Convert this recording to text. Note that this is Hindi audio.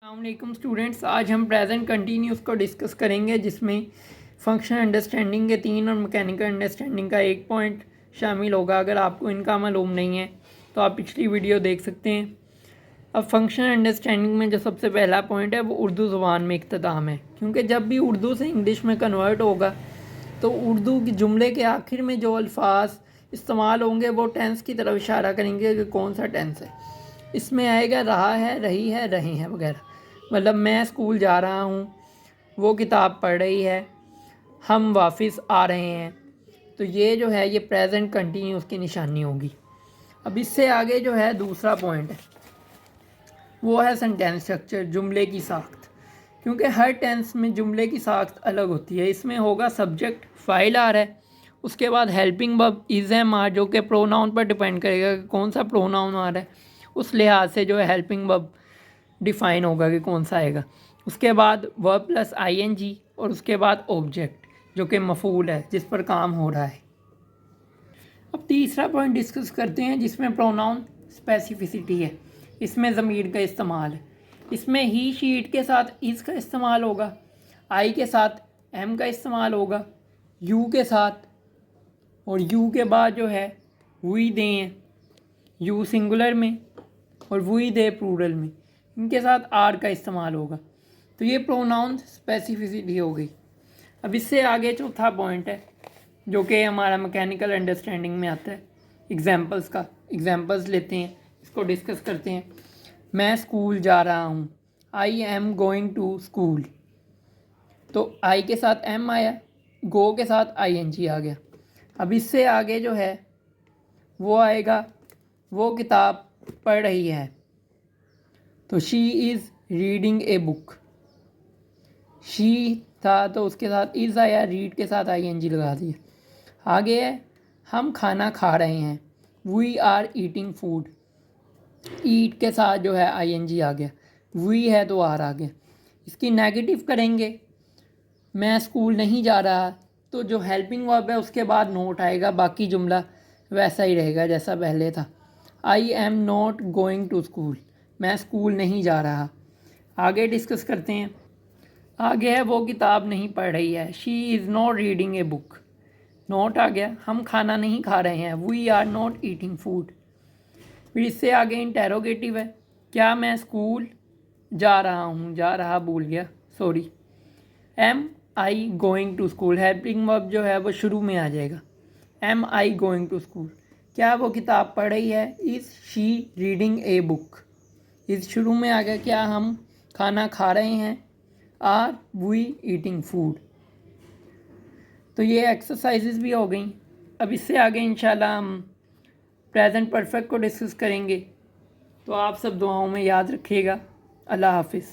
अस्सलामुअलैकुम स्टूडेंट्स, आज हम प्रेजेंट कंटिन्यूस को डिस्कस करेंगे जिसमें फंक्शनल अंडरस्टैंडिंग के 3 और मैकेनिकल अंडरस्टैंडिंग का 1 पॉइंट शामिल होगा। अगर आपको इनका मालूम नहीं है तो आप पिछली वीडियो देख सकते हैं। अब फंक्शनल अंडरस्टैंडिंग में जो सबसे पहला पॉइंट है वो उर्दू ज़ुबान में इख्तिताम है, क्योंकि जब भी उर्दू से इंग्लिश में कन्वर्ट होगा तो उर्दू के जुमले के आखिर में जो अल्फाज इस्तेमाल होंगे वो टेंस की तरफ इशारा करेंगे कि कौन सा टेंस है। इसमें आएगा रहा है, रही है, रहे हैं वगैरह। मतलब मैं स्कूल जा रहा हूँ, वो किताब पढ़ रही है, हम वापस आ रहे हैं। तो ये जो है ये प्रेजेंट कंटिन्यूस की निशानी होगी। अब इससे आगे जो है दूसरा पॉइंट है वो है सेंटेंस स्ट्रक्चर, जुमले की साख्त। क्योंकि हर टेंस में जुमले की साख्त अलग होती है। इसमें होगा सब्जेक्ट, फाइल आ रहा है, उसके बाद helping verb is am are, जो कि प्रोनाउन पर डिपेंड करेगा कि कौन सा प्रोनाउन आ रहा है। उस लिहाज से जो है हेल्पिंग वर्ब डिफ़ाइन होगा कि कौन सा आएगा। उसके बाद वर्ब प्लस आईएनजी और उसके बाद ऑब्जेक्ट जो कि मफूल है, जिस पर काम हो रहा है। अब तीसरा पॉइंट डिस्कस करते हैं जिसमें प्रोनाउन स्पेसिफिसिटी है। इसमें ज़मीर का इस्तेमाल है। इसमें ही शीट के साथ इज़ का इस्तेमाल होगा, आई के साथ एम का इस्तेमाल होगा, यू के साथ, और यू के बाद जो है वी दे हैं, यू सिंगुलर में और वी दे प्लूरल में, इनके साथ आर का इस्तेमाल होगा। तो ये प्रोनाउन स्पेसिफिसिटी हो गई। अब इससे आगे चौथा पॉइंट है जो कि हमारा मैकेनिकल अंडरस्टैंडिंग में आता है, एग्जांपल्स का। एग्जांपल्स लेते हैं, इसको डिस्कस करते हैं। मैं स्कूल जा रहा हूँ, I am going to school. तो आई के साथ एम आया, गो के साथ आई एन जी आ गया। अब इससे आगे जो है वो आएगा वो किताब पढ़ रही है, तो she is reading a book. She था तो उसके साथ इज़ आया, रीड के साथ आई एन जी लगा दिया। आगे है हम खाना खा रहे हैं, वी आर ईटिंग फूड। ईट के साथ जो है आई एन जी आ गया, वी है तो आर आ गया। इसकी नेगेटिव करेंगे, मैं स्कूल नहीं जा रहा, तो जो हेल्पिंग वर्ब है उसके बाद नोट आएगा, बाकी जुमला वैसा ही रहेगा जैसा पहले था। I am not going to school, मैं स्कूल नहीं जा रहा। आगे डिस्कस करते हैं। आगे है वो किताब नहीं पढ़ रही है, she is not reading a book. Note आ गया, हम खाना नहीं खा रहे हैं, we are not eating food. फिर इससे आगे इंटेरोगेटिव है, क्या मैं स्कूल जा रहा हूँ, जा रहा भूल गया, sorry. Am I going to school, helping verb जो है वो शुरू में आ जाएगा, am I going to school. क्या वो किताब पढ़ रही है, is she reading a book. Is शुरू में आ गया, क्या हम खाना खा रहे हैं, आर वी ईटिंग फूड। तो ये एक्सरसाइजेज भी हो गई। अब इससे आगे इंशाल्लाह हम प्रेजेंट परफेक्ट को डिस्कस करेंगे। तो आप सब दुआओं में याद रखिएगा। अल्लाह हाफिज़।